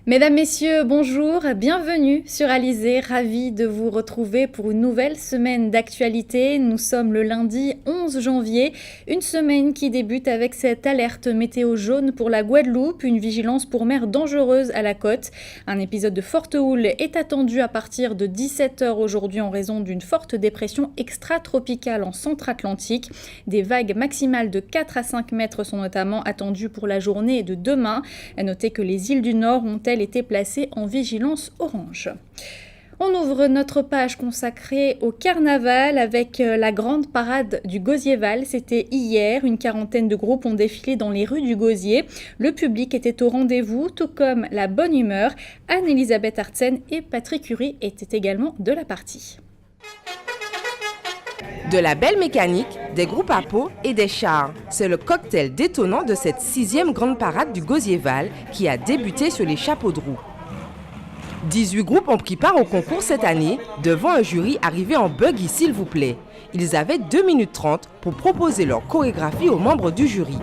Mesdames, Messieurs, bonjour, bienvenue sur Alizé, ravi de vous retrouver pour une nouvelle semaine d'actualité. Nous sommes le lundi 11 janvier, une semaine qui débute avec cette alerte météo jaune pour la Guadeloupe, une vigilance pour mer dangereuse à la côte. Un épisode de forte houle est attendu à partir de 17h aujourd'hui en raison d'une forte dépression extra-tropicale en centre-atlantique. Des vagues maximales de 4 à 5 mètres sont notamment attendues pour la journée de demain. À noter que les îles du Nord ont-elles été placées en vigilance orange. On ouvre notre page consacrée au carnaval avec la grande parade du Gauziéval. C'était hier, une quarantaine de groupes ont défilé dans les rues du Gauzier. Le public était au rendez-vous, tout comme la bonne humeur. Anne-Elisabeth Artsen et Patrick Curie étaient également de la partie. De la belle mécanique, des groupes à peau et des chars. C'est le cocktail détonnant de cette 6e grande parade du Gauziéval qui a débuté sur les chapeaux de roue. 18 groupes ont pris part au concours cette année devant un jury arrivé en buggy s'il vous plaît. Ils avaient 2 minutes 30 pour proposer leur chorégraphie aux membres du jury.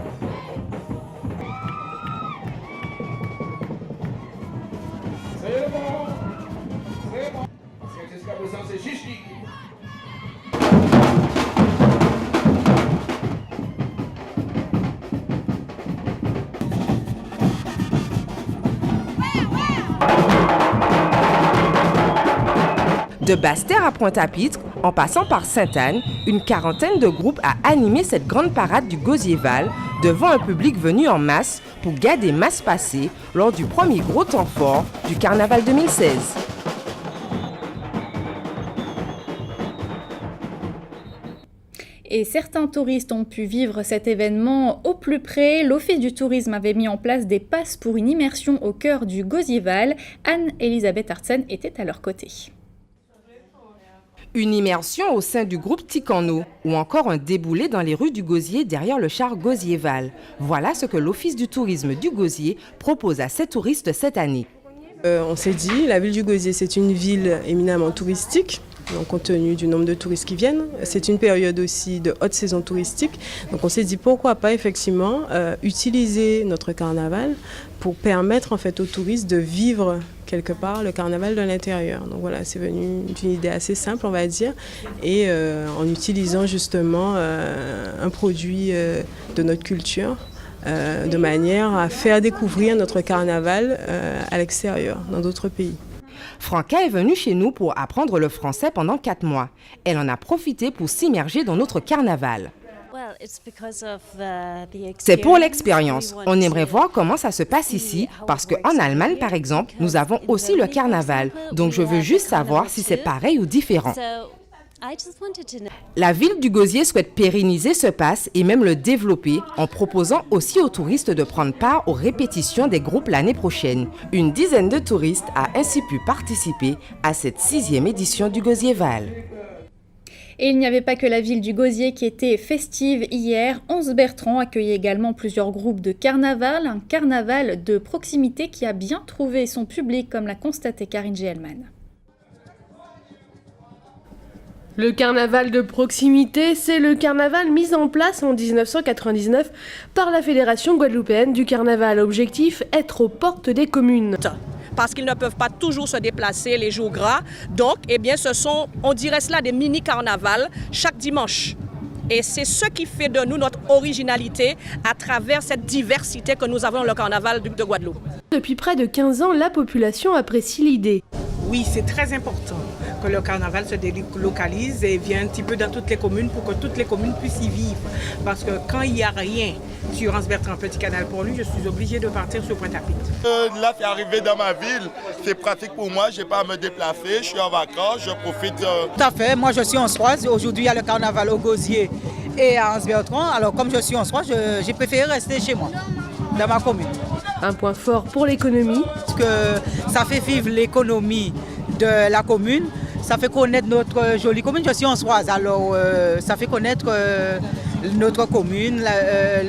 De Basse-Terre à Pointe-à-Pitre, en passant par Sainte-Anne, une quarantaine de groupes a animé cette grande parade du Gauziéval devant un public venu en masse pour garder masse passée lors du premier gros temps fort du Carnaval 2016. Et certains touristes ont pu vivre cet événement au plus près. L'Office du tourisme avait mis en place des passes pour une immersion au cœur du Gauziéval. Anne-Elisabeth Artsen était à leur côté. Une immersion au sein du groupe Ticano ou encore un déboulé dans les rues du Gauzier derrière le char Gauziéval. Voilà ce que l'Office du tourisme du Gauzier propose à ses touristes cette année. On s'est dit, la ville du Gauzier, c'est une ville éminemment touristique. Donc, compte tenu du nombre de touristes qui viennent, c'est une période aussi de haute saison touristique. Donc on s'est dit pourquoi pas effectivement utiliser notre carnaval pour permettre en fait aux touristes de vivre quelque part le carnaval de l'intérieur. Donc voilà, c'est venu d'une idée assez simple on va dire et en utilisant justement un produit de notre culture de manière à faire découvrir notre carnaval à l'extérieur, dans d'autres pays. Franca est venue chez nous pour apprendre le français pendant 4 mois. Elle en a profité pour s'immerger dans notre carnaval. C'est pour l'expérience. On aimerait voir comment ça se passe ici, parce qu'en Allemagne, par exemple, nous avons aussi le carnaval. Donc je veux juste savoir si c'est pareil ou différent. La ville du Gauzier souhaite pérenniser ce pass et même le développer en proposant aussi aux touristes de prendre part aux répétitions des groupes l'année prochaine. Une dizaine de touristes a ainsi pu participer à cette 6e édition du Gauziéval. Et il n'y avait pas que la ville du Gauzier qui était festive hier. Anse-Bertrand accueillait également plusieurs groupes de carnaval. Un carnaval de proximité qui a bien trouvé son public, comme l'a constaté Karine Géhelman. Le carnaval de proximité, c'est le carnaval mis en place en 1999 par la Fédération guadeloupéenne du carnaval. Objectif, être aux portes des communes. Parce qu'ils ne peuvent pas toujours se déplacer les jours gras. Donc, eh bien, ce sont, on dirait cela, des mini-carnavals chaque dimanche. Et c'est ce qui fait de nous notre originalité à travers cette diversité que nous avons dans le carnaval de Guadeloupe. Depuis près de 15 ans, la population apprécie l'idée. Oui, c'est très important que le carnaval se délocalise et vienne un petit peu dans toutes les communes pour que toutes les communes puissent y vivre. Parce que quand il n'y a rien sur Anse-Bertrand, Petit Canal pour lui, je suis obligée de partir sur Pointe-à-Pitre. Là, c'est arrivé dans ma ville, c'est pratique pour moi, je n'ai pas à me déplacer, je suis en vacances, je profite. Tout à fait, moi je suis ansoise, aujourd'hui il y a le carnaval au Gauzier et à Anse-Bertrand, alors comme je suis ansoise, j'ai préféré rester chez moi, dans ma commune. Un point fort pour l'économie. Parce que ça fait vivre l'économie de la commune, ça fait connaître notre jolie commune. Je suis ansoise, alors ça fait connaître notre commune,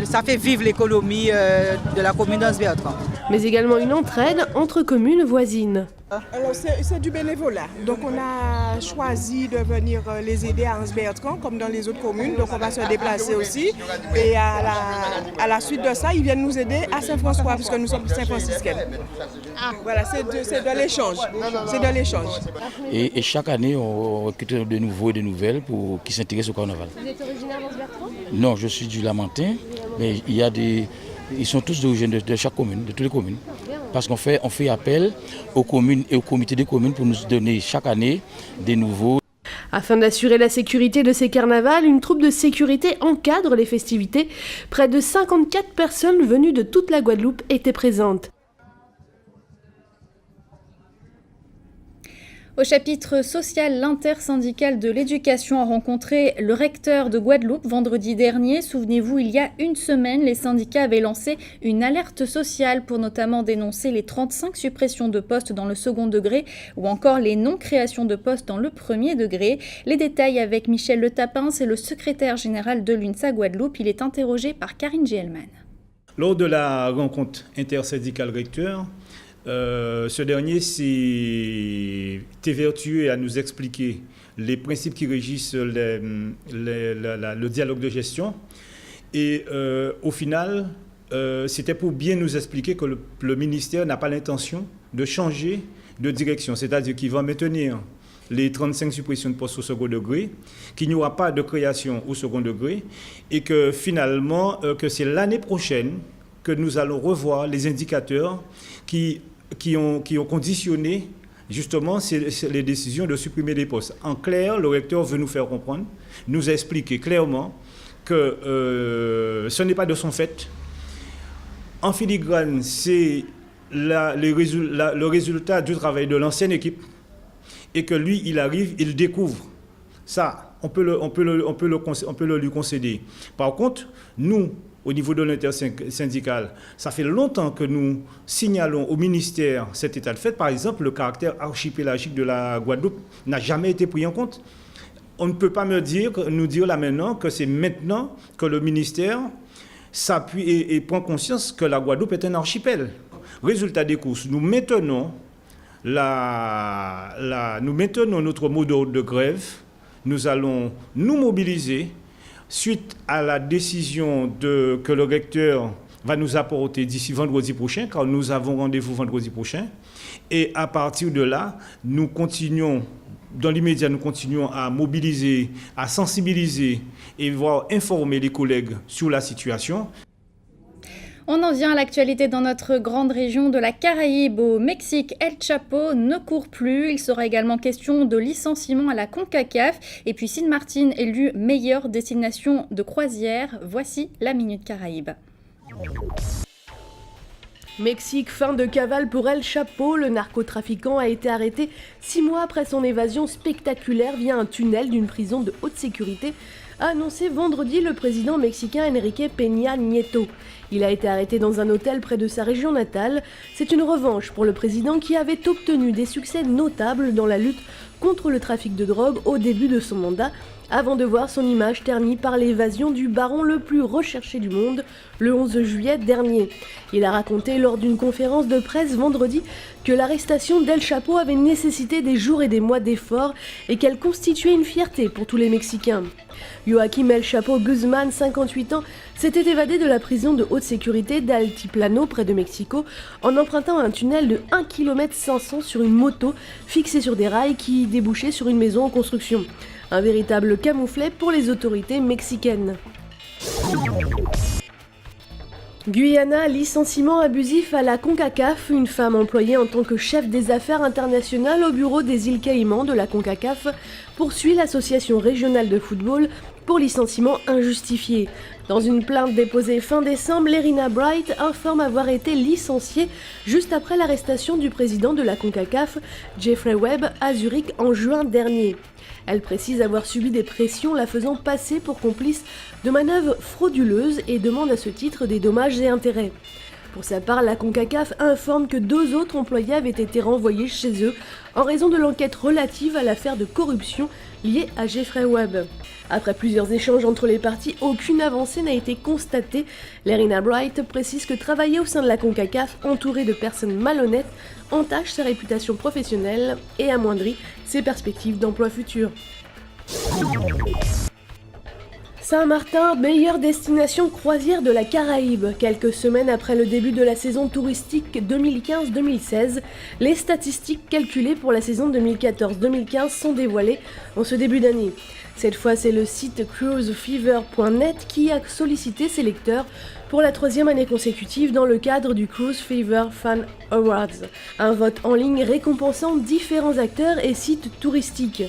ça fait vivre l'économie de la commune d'Anse-Bertrand. mais également une entraide entre communes voisines. Alors c'est du bénévolat, donc on a choisi de venir les aider à Anse-Bertrand comme dans les autres communes, donc on va se déplacer aussi et à la suite de ça ils viennent nous aider à Saint-François puisque nous sommes Saint-Franciscains. Voilà, c'est de l'échange, Et chaque année on recrute de nouveaux et de nouvelles qui s'intéressent au carnaval. Vous êtes originaire d'Anse-Bertrand ? Non, je suis du Lamentin, mais ils sont tous d'origine de chaque commune, de toutes les communes. Parce qu'on fait appel aux communes et aux comités des communes pour nous donner chaque année des nouveaux. Afin d'assurer la sécurité de ces carnavals, une troupe de sécurité encadre les festivités. Près de 54 personnes venues de toute la Guadeloupe étaient présentes. Au chapitre social, l'intersyndicale de l'éducation a rencontré le recteur de Guadeloupe vendredi dernier. Souvenez-vous, il y a une semaine, les syndicats avaient lancé une alerte sociale pour notamment dénoncer les 35 suppressions de postes dans le second degré ou encore les non-créations de postes dans le premier degré. Les détails avec Michel Le Tapin, c'est le secrétaire général de l'UNSA Guadeloupe. Il est interrogé par Karine Gielman. Lors de la rencontre intersyndicale recteur, ce dernier s'est évertué à nous expliquer les principes qui régissent le dialogue de gestion. Et au final, c'était pour bien nous expliquer que le ministère n'a pas l'intention de changer de direction, c'est-à-dire qu'il va maintenir les 35 suppressions de postes au second degré, qu'il n'y aura pas de création au second degré, et que finalement, que c'est l'année prochaine que nous allons revoir les indicateurs qui ont conditionné justement les décisions de supprimer des postes. En clair, le recteur veut nous faire comprendre, nous expliquer clairement que ce n'est pas de son fait. En filigrane, c'est le résultat du travail de l'ancienne équipe et que lui, il arrive, il découvre. Ça, on peut le lui concéder. Par contre, nous, au niveau de l'intersyndicale, ça fait longtemps que nous signalons au ministère cet état de fait. Par exemple, le caractère archipélagique de la Guadeloupe n'a jamais été pris en compte. On ne peut pas nous dire là maintenant que c'est maintenant que le ministère s'appuie et prend conscience que la Guadeloupe est un archipel. Résultat des courses, nous maintenons notre mot d'ordre de grève. Nous allons nous mobiliser suite à la décision que le recteur va nous apporter d'ici vendredi prochain, car nous avons rendez-vous vendredi prochain. Et à partir de là, nous continuons à mobiliser, à sensibiliser et voire informer les collègues sur la situation. On en vient à l'actualité dans notre grande région de la Caraïbe. Au Mexique, El Chapo ne court plus. Il sera également question de licenciement à la CONCACAF. Et puis Sint Maarten élu meilleure destination de croisière. Voici la Minute Caraïbe. Mexique, fin de cavale pour El Chapo. Le narcotrafiquant a été arrêté 6 mois après son évasion spectaculaire via un tunnel d'une prison de haute sécurité, a annoncé vendredi le président mexicain Enrique Peña Nieto. Il a été arrêté dans un hôtel près de sa région natale. C'est une revanche pour le président qui avait obtenu des succès notables dans la lutte contre le trafic de drogue au début de son mandat, avant de voir son image ternie par l'évasion du baron le plus recherché du monde le 11 juillet dernier. Il a raconté lors d'une conférence de presse vendredi que l'arrestation d'El Chapo avait nécessité des jours et des mois d'efforts et qu'elle constituait une fierté pour tous les Mexicains. Joaquim El Chapo Guzman, 58 ans, s'était évadé de la prison de haute sécurité d'Altiplano près de Mexico en empruntant un tunnel de 1,5 km sur une moto fixée sur des rails qui débouchait sur une maison en construction. Un véritable camouflet pour les autorités mexicaines. Guyana, licenciement abusif à la CONCACAF. Une femme employée en tant que chef des affaires internationales au bureau des îles Caïmans de la CONCACAF poursuit l'association régionale de football pour licenciement injustifié. Dans une plainte déposée fin décembre, Lerina Bright informe avoir été licenciée juste après l'arrestation du président de la CONCACAF, Jeffrey Webb, à Zurich en juin dernier. Elle précise avoir subi des pressions la faisant passer pour complice de manœuvres frauduleuses et demande à ce titre des dommages et intérêts. Pour sa part, la CONCACAF informe que 2 autres employés avaient été renvoyés chez eux en raison de l'enquête relative à l'affaire de corruption liée à Jeffrey Webb. Après plusieurs échanges entre les parties, aucune avancée n'a été constatée. Lerina Bright précise que travailler au sein de la CONCACAF entouré de personnes malhonnêtes entache sa réputation professionnelle et amoindrit ses perspectives d'emploi futur. Saint-Martin, meilleure destination croisière de la Caraïbe. Quelques semaines après le début de la saison touristique 2015-2016, les statistiques calculées pour la saison 2014-2015 sont dévoilées en ce début d'année. Cette fois, c'est le site cruisefever.net qui a sollicité ses lecteurs pour la 3e année consécutive dans le cadre du Cruise Fever Fan Awards, un vote en ligne récompensant différents acteurs et sites touristiques.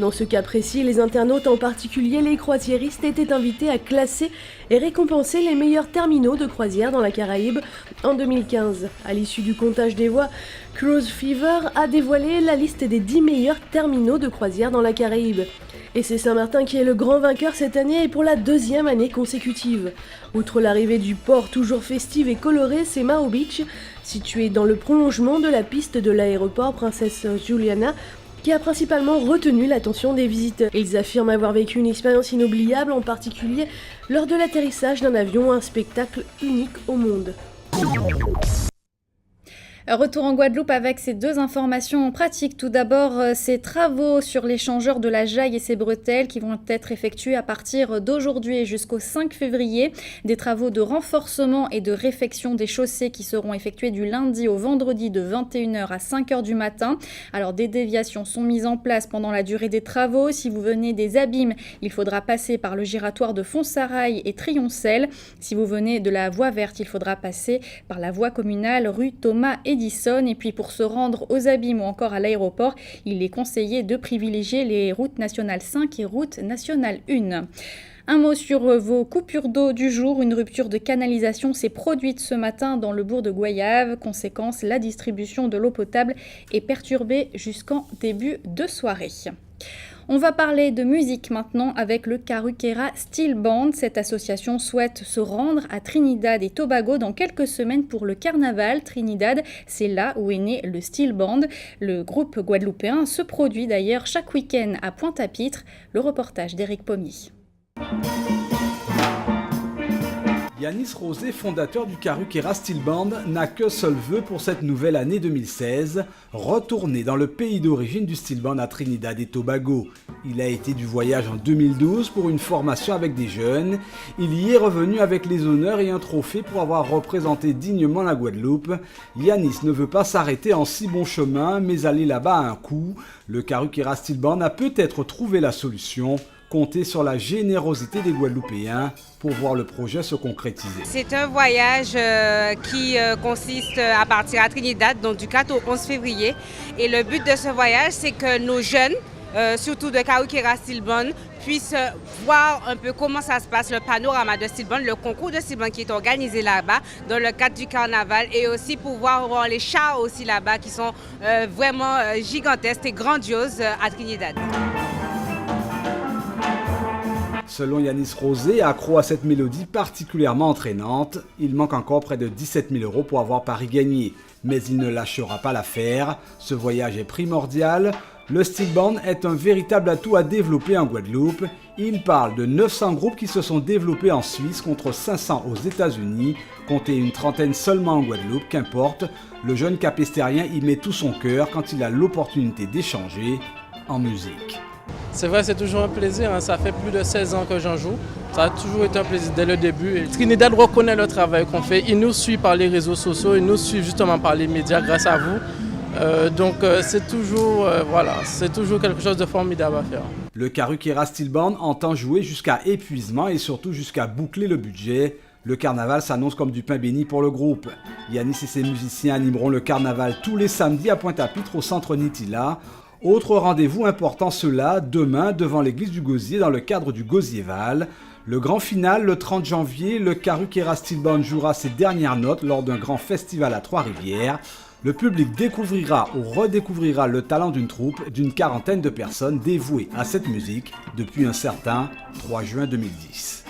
Dans ce cas précis, les internautes, en particulier les croisiéristes, étaient invités à classer et récompenser les meilleurs terminaux de croisière dans la Caraïbe en 2015. À l'issue du comptage des voix, Cruise Fever a dévoilé la liste des 10 meilleurs terminaux de croisière dans la Caraïbe. Et c'est Saint-Martin qui est le grand vainqueur cette année et pour la 2e année consécutive. Outre l'arrivée du port toujours festive et coloré, c'est Mao Beach, situé dans le prolongement de la piste de l'aéroport Princesse Juliana, qui a principalement retenu l'attention des visiteurs. Ils affirment avoir vécu une expérience inoubliable, en particulier lors de l'atterrissage d'un avion, un spectacle unique au monde. Retour en Guadeloupe avec ces 2 informations pratiques. Tout d'abord, ces travaux sur l'échangeur de la Jaille et ses bretelles qui vont être effectués à partir d'aujourd'hui et jusqu'au 5 février. Des travaux de renforcement et de réfection des chaussées qui seront effectués du lundi au vendredi de 21h à 5h du matin. Alors, des déviations sont mises en place pendant la durée des travaux. Si vous venez des Abîmes, il faudra passer par le giratoire de Fontsarail et Trioncel. Si vous venez de la voie verte, il faudra passer par la voie communale rue Thomas Edison. Et puis pour se rendre aux Abîmes ou encore à l'aéroport, il est conseillé de privilégier les routes nationales 5 et route nationale 1. Un mot sur vos coupures d'eau du jour. Une rupture de canalisation s'est produite ce matin dans le bourg de Goyave. Conséquence, la distribution de l'eau potable est perturbée jusqu'en début de soirée. On va parler de musique maintenant avec le Carhuquera Steel Band. Cette association souhaite se rendre à Trinidad et Tobago dans quelques semaines pour le carnaval. Trinidad, c'est là où est né le Steel Band. Le groupe guadeloupéen se produit d'ailleurs chaque week-end à Pointe-à-Pitre. Le reportage d'Éric Pommier. Yanis Rosé, fondateur du Carhuquera Steel Band, n'a que seul vœu pour cette nouvelle année 2016, retourner dans le pays d'origine du Steel Band à Trinidad et Tobago. Il a été du voyage en 2012 pour une formation avec des jeunes. Il y est revenu avec les honneurs et un trophée pour avoir représenté dignement la Guadeloupe. Yanis ne veut pas s'arrêter en si bon chemin, mais aller là-bas à un coup. Le Carhuquera Steel Band a peut-être trouvé la solution. Compter sur la générosité des Guadeloupéens pour voir le projet se concrétiser. C'est un voyage qui consiste à partir à Trinidad, donc du 4 au 11 février. Et le but de ce voyage, c'est que nos jeunes, surtout de Carhuquera Steel Band, puissent voir un peu comment ça se passe, le panorama de Steel Band, le concours de Steel Band qui est organisé là-bas dans le cadre du carnaval, et aussi pouvoir voir les chars aussi là-bas qui sont vraiment gigantesques et grandioses à Trinidad. Selon Yanis Rosé, accro à cette mélodie particulièrement entraînante, il manque encore près de 17 000 € pour avoir Paris gagné. Mais il ne lâchera pas l'affaire, ce voyage est primordial. Le Steel Band est un véritable atout à développer en Guadeloupe. Il parle de 900 groupes qui se sont développés en Suisse contre 500 aux États-Unis, comptez une trentaine seulement en Guadeloupe, qu'importe. Le jeune capestérien y met tout son cœur quand il a l'opportunité d'échanger en musique. C'est vrai, c'est toujours un plaisir, hein. Ça fait plus de 16 ans que j'en joue. Ça a toujours été un plaisir dès le début. Et Trinidad reconnaît le travail qu'on fait. Il nous suit par les réseaux sociaux, il nous suit justement par les médias grâce à vous. Donc c'est toujours quelque chose de formidable à faire. Le Carhuquera Steel Band entend jouer jusqu'à épuisement et surtout jusqu'à boucler le budget. Le carnaval s'annonce comme du pain béni pour le groupe. Yanis et ses musiciens animeront le carnaval tous les samedis à Pointe-à-Pitre au centre Nitila. Autre rendez-vous important cela, demain devant l'église du Gosier dans le cadre du Gosieval. Le grand final, le 30 janvier, le Carhuquera Steel Band jouera ses dernières notes lors d'un grand festival à Trois-Rivières. Le public découvrira ou redécouvrira le talent d'une troupe d'une quarantaine de personnes dévouées à cette musique depuis un certain 3 juin 2010.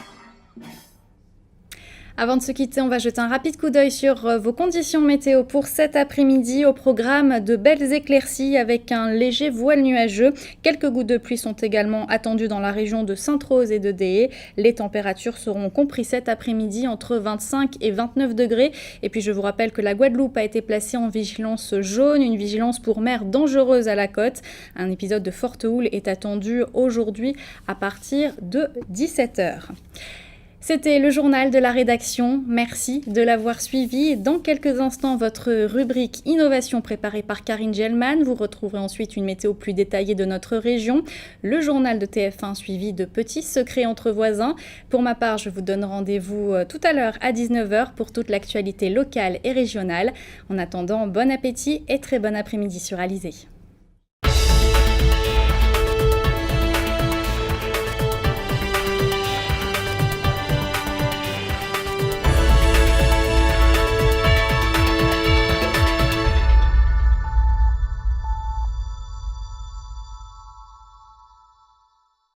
Avant de se quitter, on va jeter un rapide coup d'œil sur vos conditions météo pour cet après-midi. Au programme, de belles éclaircies avec un léger voile nuageux. Quelques gouttes de pluie sont également attendues dans la région de Sainte-Rose et de Déé. Les températures seront comprises cet après-midi entre 25 et 29 degrés. Et puis je vous rappelle que la Guadeloupe a été placée en vigilance jaune, une vigilance pour mer dangereuse à la côte. Un épisode de forte houle est attendu aujourd'hui à partir de 17h. C'était le journal de la rédaction. Merci de l'avoir suivi. Dans quelques instants, votre rubrique Innovation préparée par Karine Gelman. Vous retrouverez ensuite une météo plus détaillée de notre région. Le journal de TF1 suivi de petits secrets entre voisins. Pour ma part, je vous donne rendez-vous tout à l'heure à 19h pour toute l'actualité locale et régionale. En attendant, bon appétit et très bon après-midi sur Alizé.